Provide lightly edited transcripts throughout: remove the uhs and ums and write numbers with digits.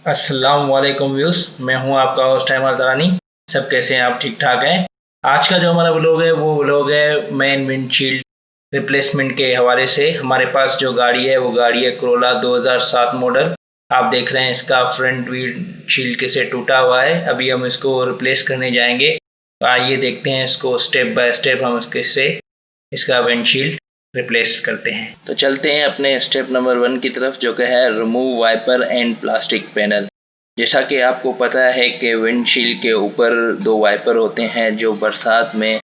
अस्सलाम वालेकुम व्यूस, मैं हूं आपका होस्ट तारानी। सब कैसे हैं आप? ठीक ठाक हैं। आज का जो हमारा व्लॉग है वो व्लॉग है मेन विंडशील्ड रिप्लेसमेंट के हवाले से। हमारे पास जो गाड़ी है वो गाड़ी है Corolla 2007 मॉडल। आप देख रहे हैं इसका फ्रंट विंडशील्ड कैसे टूटा हुआ है। अभी हम इसको रिप्लेस करने जाएंगे। तो आइए देखते हैं इसको स्टेप बाय स्टेप हम इसका विंडशील्ड रिप्लेस करते हैं। तो चलते हैं अपने स्टेप नंबर 1 की तरफ, जो कि है remove wiper and plastic panel. जैसा कि आपको पता है कि विंडशील्ड के ऊपर 2 वाइपर होते हैं जो बरसात में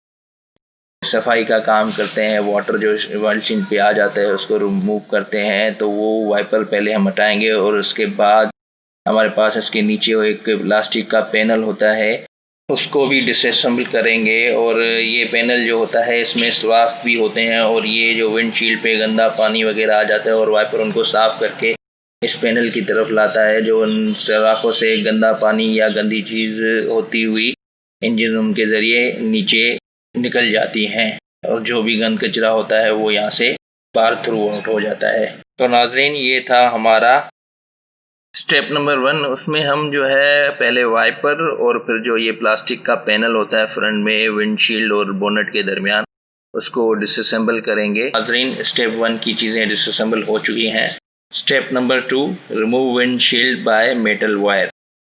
सफाई का काम करते हैं। वाटर जो विंडशील्ड पे आ जाता है उसको रिमूव करते हैं। तो वो वाइपर पहले हम हटाएंगे और उसके बाद हमारे पास इसके नीचे एक प्लास्टिक का पैनल होता है, उसको भी डिसअसेंबल करेंगे। और ये पैनल जो होता है इसमें सुराख भी होते हैं और ये जो विंडशील्ड पे गंदा पानी वगैरह आ जाता है और वाइपर उनको साफ़ करके इस पैनल की तरफ लाता है। जो उन सुराखों से गंदा पानी या गंदी चीज़ होती हुई इंजन रूम के ज़रिए नीचे निकल जाती हैं और जो भी गंद कचरा होता है वो यहाँ से बाहर थ्रू आउट हो जाता है। तो नाज़रीन, ये था हमारा स्टेप नंबर 1। उसमें हम जो है पहले वाइपर और फिर जो ये प्लास्टिक का पैनल होता है फ्रंट में विंडशील्ड और बोनट के दरमियान, उसको डिसअसेंबल करेंगे। नाज़रीन, स्टेप 1 की चीज़ें डिसअसेंबल हो चुकी हैं। Step number 2, remove windshield by metal wire.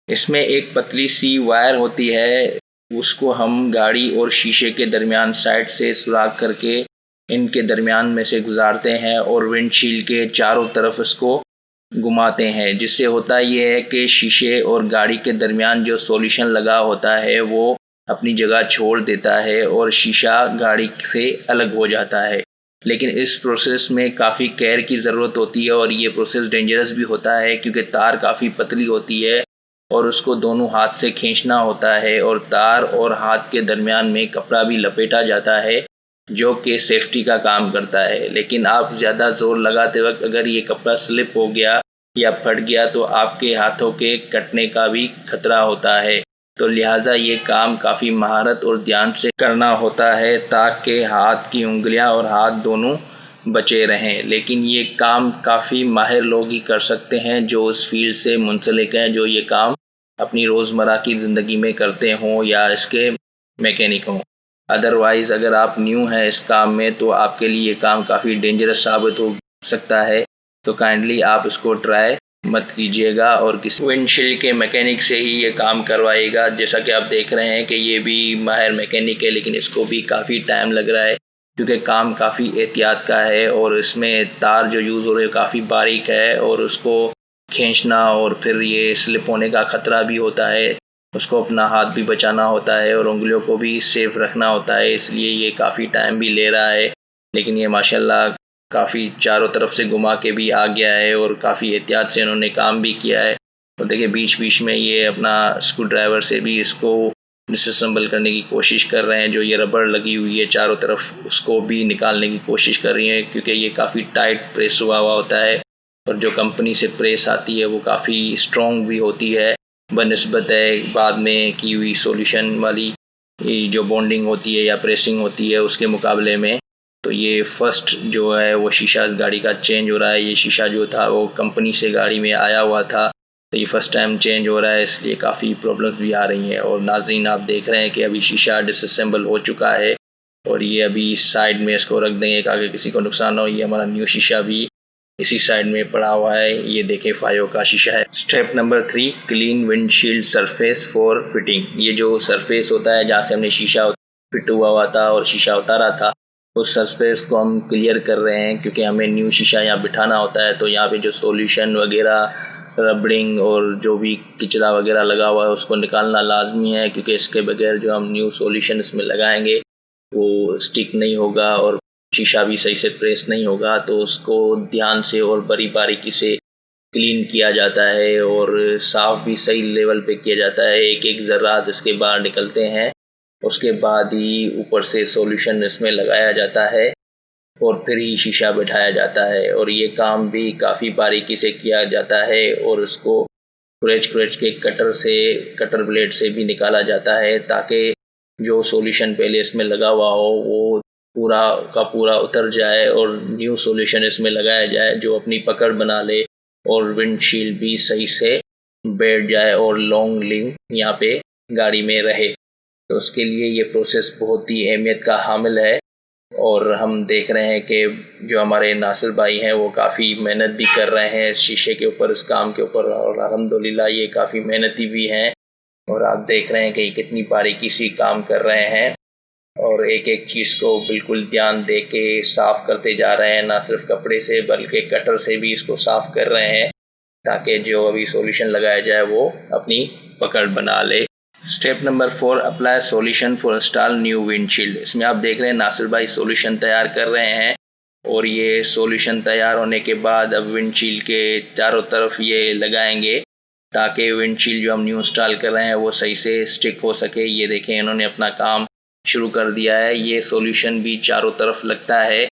इसमें एक पतली सी वायर होती है, उसको हम गाड़ी और शीशे के दरमियान साइड से सुराख करके इनके दरमियान में से गुजारते हैं और विंडशील्ड के चारों तरफ इसको घुमाते हैं। जिससे होता ये है कि शीशे और गाड़ी के दरमियान जो सॉल्यूशन लगा होता है वो अपनी जगह छोड़ देता है और शीशा गाड़ी से अलग हो जाता है। लेकिन इस प्रोसेस में काफ़ी केयर की ज़रूरत होती है और ये प्रोसेस डेंजरस भी होता है क्योंकि तार काफ़ी पतली होती है और उसको दोनों हाथ से खींचना होता है और तार और हाथ के दरमियान में कपड़ा भी लपेटा जाता है जो कि सेफ्टी का काम करता है। लेकिन आप ज़्यादा ज़ोर लगाते वक्त अगर ये कपड़ा स्लिप हो गया या फट गया तो आपके हाथों के कटने का भी खतरा होता है। तो लिहाजा ये काम काफ़ी महारत और ध्यान से करना होता है ताकि हाथ की उंगलियां और हाथ दोनों बचे रहें। लेकिन ये काम काफ़ी माहिर लोग ही कर सकते हैं जो इस फील्ड से मुंसलिक हैं, जो ये काम अपनी रोज़मर्रा की ज़िंदगी में करते हों या इसके मैकेनिक हों। अदरवाइज़ अगर आप न्यू हैं इस काम में तो आपके लिए ये काम काफ़ी डेंजरस साबित हो सकता है। तो काइंडली आप इसको ट्राई मत कीजिएगा और किसी विंडशील्ड के मैकेनिक से ही ये काम करवाइएगा। जैसा कि आप देख रहे हैं कि ये भी माहिर मैकेनिक है, लेकिन इसको भी काफ़ी टाइम लग रहा है क्योंकि काम काफ़ी एहतियात का है और इसमें तार जो यूज़ हो रहे हैं काफ़ी बारीक है और उसको खींचना और फिर ये स्लिप होने का ख़तरा भी होता है। उसको अपना हाथ भी बचाना होता है और उंगलियों को भी सेफ रखना होता है, इसलिए ये काफ़ी टाइम भी ले रहा है। लेकिन ये माशाल्लाह काफ़ी चारों तरफ से घुमा के भी आ गया है और काफ़ी एहतियात से इन्होंने काम भी किया है। तो देखिए बीच बीच में ये अपना स्क्रू ड्राइवर से भी इसको डिसअसेंबल करने की कोशिश कर रहे हैं। जो ये रबड़ लगी हुई है चारों तरफ उसको भी निकालने की कोशिश कर रही है क्योंकि ये काफ़ी टाइट प्रेस हुआ होता है और जो कंपनी से प्रेस आती है वो काफ़ी स्ट्रॉन्ग भी होती है बनिस्बत है बाद में की हुई सॉल्यूशन वाली जो बॉन्डिंग होती है या प्रेसिंग होती है उसके मुकाबले में। तो ये फर्स्ट जो है वो शीशा इस गाड़ी का चेंज हो रहा है। ये शीशा जो था वो कंपनी से गाड़ी में आया हुआ था, तो ये फर्स्ट टाइम चेंज हो रहा है, इसलिए काफ़ी प्रॉब्लम्स भी आ रही हैं। और नाज़रीन, आप देख रहे हैं कि अभी शीशा डिसअसेंबल हो चुका है और ये अभी साइड में इसको रख देंगे ताकि किसी को नुकसान हो। ये हमारा न्यू शीशा भी इसी साइड में पड़ा हुआ है, ये देखें फायो का शीशा है। Step number 3, clean windshield surface for fitting. ये जो सरफेस होता है जहाँ से हमने शीशा फिट हुआ था और शीशा उतारा था, उस सरफेस को हम क्लियर कर रहे हैं क्योंकि हमें न्यू शीशा यहाँ बिठाना होता है। तो यहाँ पे जो सॉल्यूशन वगैरह रबड़िंग और जो भी कचरा वगैरह लगा हुआ है उसको निकालना लाजमी है क्योंकि इसके बगैर जो हम न्यू सॉल्यूशन इसमें लगाएंगे वो स्टिक नहीं होगा और शीशा भी सही से प्रेस नहीं होगा। तो उसको ध्यान से और बड़ी बारीकी से क्लीन किया जाता है और साफ़ भी सही लेवल पे किया जाता है। एक एक ज़र्रात इसके बाहर निकलते हैं, उसके बाद ही ऊपर से सॉल्यूशन इसमें लगाया जाता है और फिर ही शीशा बिठाया जाता है। और ये काम भी काफ़ी बारीकी से किया जाता है और उसको कुरेच के कटर ब्लेड से भी निकाला जाता है ताकि जो सॉल्यूशन पहले इसमें लगा हुआ हो वो पूरा का पूरा उतर जाए और न्यू सॉल्यूशन इसमें लगाया जाए जो अपनी पकड़ बना ले और विंडशील्ड भी सही से बैठ जाए और लॉन्ग लिव यहाँ पे गाड़ी में रहे। तो उसके लिए ये प्रोसेस बहुत ही अहमियत का हामिल है। और हम देख रहे हैं कि जो हमारे नासिर भाई हैं वो काफ़ी मेहनत भी कर रहे हैं शीशे के ऊपर, इस काम के ऊपर, और अल्हम्दुलिल्लाह ये काफ़ी मेहनती भी हैं। और आप देख रहे हैं कि कितनी बारीकी से काम कर रहे हैं और एक एक चीज़ को बिल्कुल ध्यान दे के साफ़ करते जा रहे हैं, ना सिर्फ कपड़े से बल्कि कटर से भी इसको साफ़ कर रहे हैं ताकि जो अभी सॉल्यूशन लगाया जाए वो अपनी पकड़ बना ले। Step number 4, apply solution for install new windshield. इसमें आप देख रहे हैं नासिर भाई सॉल्यूशन तैयार कर रहे हैं और ये सॉल्यूशन तैयार होने के बाद अब विंडशील्ड के चारों तरफ ये लगाएंगे ताकि विंडशील्ड जो हम न्यू इंस्टॉल कर रहे हैं वो सही से स्टिक हो सके। ये देखें इन्होंने अपना काम शुरू कर दिया है। ये सॉल्यूशन भी चारों तरफ लगता है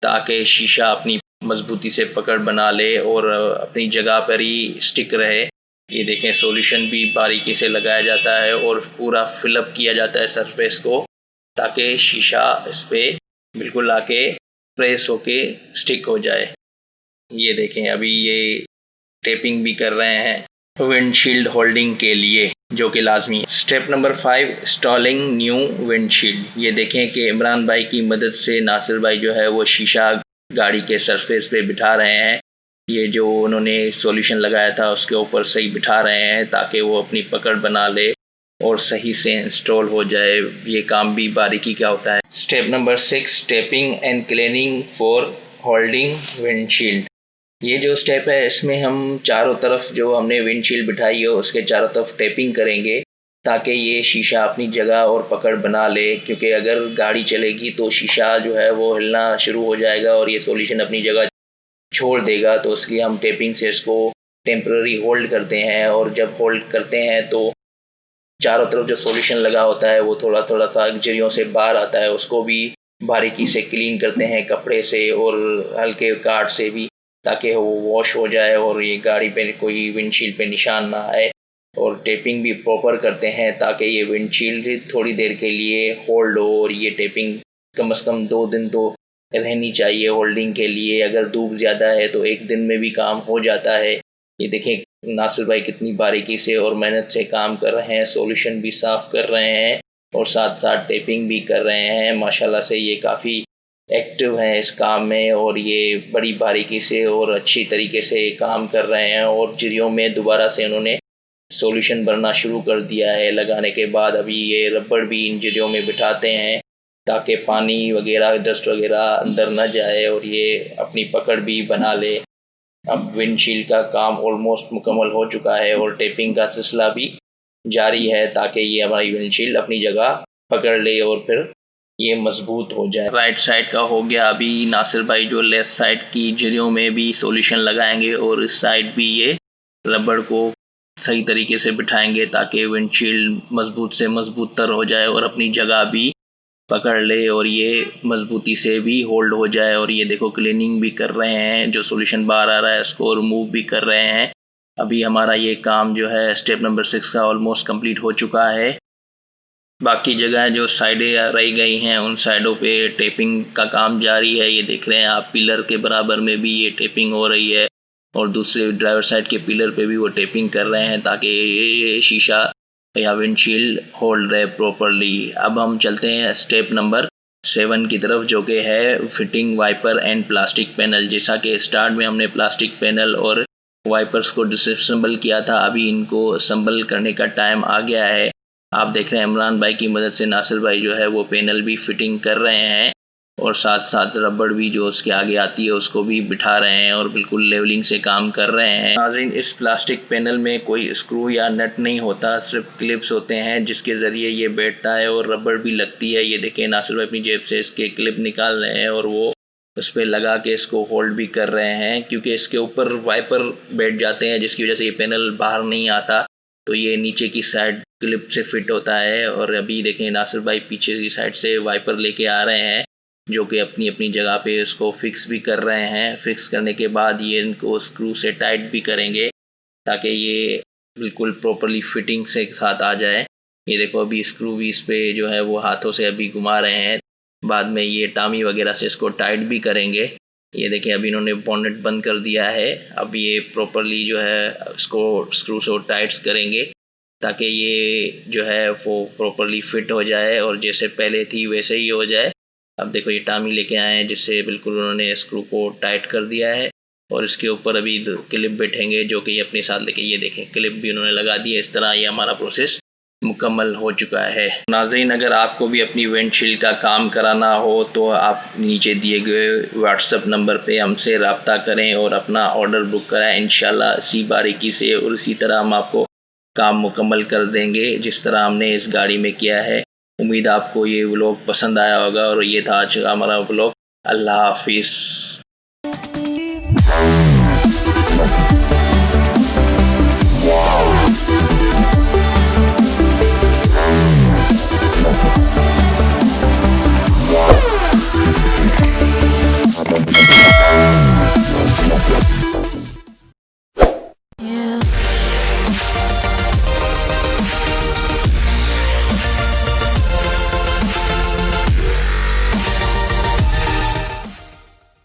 ताकि शीशा अपनी मजबूती से पकड़ बना ले और अपनी जगह पर ही स्टिक रहे। ये देखें सॉल्यूशन भी बारीकी से लगाया जाता है और पूरा फिलअप किया जाता है सरफेस को ताकि शीशा इस पर बिल्कुल आके प्रेस होके स्टिक हो जाए। ये देखें अभी ये टेपिंग भी कर रहे हैं विंडशील्ड होल्डिंग के लिए, जो कि लाजमी है। Step number 5, installing new windshield. ये देखें कि इमरान भाई की मदद से नासिर भाई जो है वो शीशा गाड़ी के सरफेस पे बिठा रहे हैं। ये जो उन्होंने सॉल्यूशन लगाया था उसके ऊपर सही बिठा रहे हैं ताकि वो अपनी पकड़ बना ले और सही से इंस्टॉल हो जाए। ये काम भी बारीकी का होता है। Step number 6, taping and cleaning for holding windshield. ये जो स्टेप है इसमें हम चारों तरफ जो हमने विंडशील्ड बिठाई हो उसके चारों तरफ टेपिंग करेंगे ताकि ये शीशा अपनी जगह और पकड़ बना ले, क्योंकि अगर गाड़ी चलेगी तो शीशा जो है वो हिलना शुरू हो जाएगा और ये सॉल्यूशन अपनी जगह छोड़ देगा। तो इसलिए हम टेपिंग से इसको टेम्पररी होल्ड करते हैं और जब होल्ड करते हैं तो चारों तरफ जो सॉल्यूशन लगा होता है वो थोड़ा थोड़ा सा जरियों से बाहर आता है, उसको भी बारीकी से क्लीन करते हैं कपड़े से और हल्के कार्ड से भी ताकि वो वॉश हो जाए और ये गाड़ी पे कोई विंडशील्ड पे निशान ना आए। और टेपिंग भी प्रॉपर करते हैं ताकि ये विंडशील्ड थोड़ी देर के लिए होल्ड हो। और ये टेपिंग कम से कम 2 दिन तो रहनी चाहिए होल्डिंग के लिए। अगर धूप ज़्यादा है तो 1 दिन में भी काम हो जाता है। ये देखें नासिर भाई कितनी बारीकी से और मेहनत से काम कर रहे हैं, सॉल्यूशन भी साफ़ कर रहे हैं और साथ साथ टेपिंग भी कर रहे हैं। माशाल्लाह से ये काफ़ी एक्टिव हैं इस काम में और ये बड़ी बारीकी से और अच्छी तरीके से काम कर रहे हैं। और जरियों में दोबारा से उन्होंने सॉल्यूशन भरना शुरू कर दिया है लगाने के बाद। अभी ये रबड़ भी इन जरियों में बिठाते हैं ताकि पानी वगैरह डस्ट वगैरह अंदर न जाए और ये अपनी पकड़ भी बना ले। अब विंडशील्ड का काम ऑलमोस्ट मुकम्मल हो चुका है और टेपिंग का सिलसिला भी जारी है ताकि ये हमारी विंडशील्ड अपनी जगह पकड़ ले और फिर ये मजबूत हो जाए। राइट साइड का हो गया। अभी नासिर भाई जो लेफ्ट साइड की जरियों में भी सॉल्यूशन लगाएंगे और इस साइड भी ये रबड़ को सही तरीके से बिठाएंगे ताकि विंडशील्ड मजबूत से मजबूत तर हो जाए और अपनी जगह भी पकड़ ले और ये मजबूती से भी होल्ड हो जाए। और ये देखो क्लीनिंग भी कर रहे हैं, जो सॉल्यूशन बाहर आ रहा है उसको रिमूव भी कर रहे हैं। अभी हमारा ये काम जो है स्टेप नंबर 6 का ऑलमोस्ट कंप्लीट हो चुका है। बाकी जगह जो साइडें रह गई हैं उन साइडों पे टेपिंग का काम जारी है। ये देख रहे हैं आप पिलर के बराबर में भी ये टेपिंग हो रही है और दूसरे ड्राइवर साइड के पिलर पे भी वो टेपिंग कर रहे हैं ताकि ये शीशा या विंडशील्ड होल्ड रहे प्रॉपरली। अब हम चलते हैं स्टेप नंबर 7 की तरफ, जो कि है fitting wiper and plastic panel. जैसा कि स्टार्ट में हमने प्लास्टिक पैनल और वाइपर्स को डिसअसेंबल किया था, अभी इनको असेंबल करने का टाइम आ गया है। आप देख रहे हैं इमरान भाई की मदद से नासिर भाई जो है वो पैनल भी फिटिंग कर रहे हैं और साथ साथ रबड़ भी जो उसके आगे आती है उसको भी बिठा रहे हैं और बिल्कुल लेवलिंग से काम कर रहे हैं। नाज़रीन, इस प्लास्टिक पैनल में कोई स्क्रू या नट नहीं होता, सिर्फ क्लिप्स होते हैं जिसके ज़रिए ये बैठता है और रबड़ भी लगती है। ये देखें नासिर भाई अपनी जेब से इसके क्लिप निकाल रहे हैं और वो उस पर लगा के इसको होल्ड भी कर रहे हैं, क्योंकि इसके ऊपर वाइपर बैठ जाते हैं जिसकी वजह से ये पैनल बाहर नहीं आता, तो ये नीचे की साइड क्लिप से फिट होता है। और अभी देखें नासिर भाई पीछे की साइड से वाइपर लेके आ रहे हैं जो कि अपनी अपनी जगह पे इसको फिक्स भी कर रहे हैं। फिक्स करने के बाद ये इनको स्क्रू से टाइट भी करेंगे ताकि ये बिल्कुल प्रॉपरली फिटिंग से साथ आ जाए। ये देखो अभी स्क्रू भी इस पर जो है वो हाथों से अभी घुमा रहे हैं, बाद में ये टामी वगैरह से इसको टाइट भी करेंगे ये देखिए अभी इन्होंने बॉनेट बंद कर दिया है। अब ये प्रॉपरली जो है इसको स्क्रू से टाइट्स करेंगे ताकि ये जो है वो प्रॉपरली फिट हो जाए और जैसे पहले थी वैसे ही हो जाए। अब देखो ये टामी लेके आए हैं जिससे बिल्कुल उन्होंने स्क्रू को टाइट कर दिया है और इसके ऊपर अभी क्लिप बैठेंगे जो कि ये अपने साथ लेके, ये देखें क्लिप भी उन्होंने लगा दी है। इस तरह ये हमारा प्रोसेस मुकम्मल हो चुका है। नाज़रीन, अगर आपको भी अपनी विंडशील्ड का काम कराना हो तो आप नीचे दिए गए व्हाट्सएप नंबर पे हमसे रब्ता करें और अपना ऑर्डर बुक कराएं। इंशाल्लाह इसी बारीकी से और इसी तरह हम आपको काम मुकम्मल कर देंगे जिस तरह हमने इस गाड़ी में किया है। उम्मीद आपको ये व्लॉग पसंद आया होगा और ये था आज का हमारा व्लॉग। अल्लाह हाफिज़।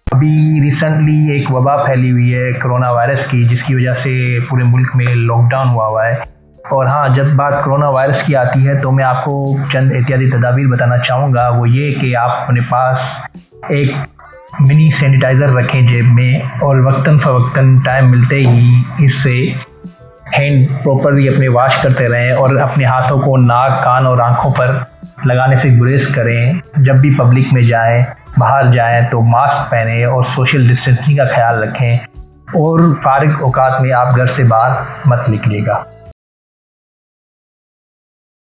अभी रिसेंटली एक वबा फैली हुई है कोरोना वायरस की, जिसकी वजह से पूरे मुल्क में लॉकडाउन हुआ है। और हाँ, जब बात कोरोना वायरस की आती है तो मैं आपको चंद एहतियाती तदाबीर बताना चाहूँगा। वो ये कि आप अपने पास एक मिनी सैनिटाइज़र रखें जेब में और वक्तन फ़वक्तन टाइम मिलते ही इससे हैंड प्रॉपरली अपने वॉश करते रहें और अपने हाथों को नाक, कान और आँखों पर लगाने से गुरेज करें। जब भी पब्लिक में जाएं, बाहर जाएं तो मास्क पहनें और सोशल डिस्टेंसिंग का ख्याल रखें और फारिग औकात में आप घर से बाहर मत निकलिएगा।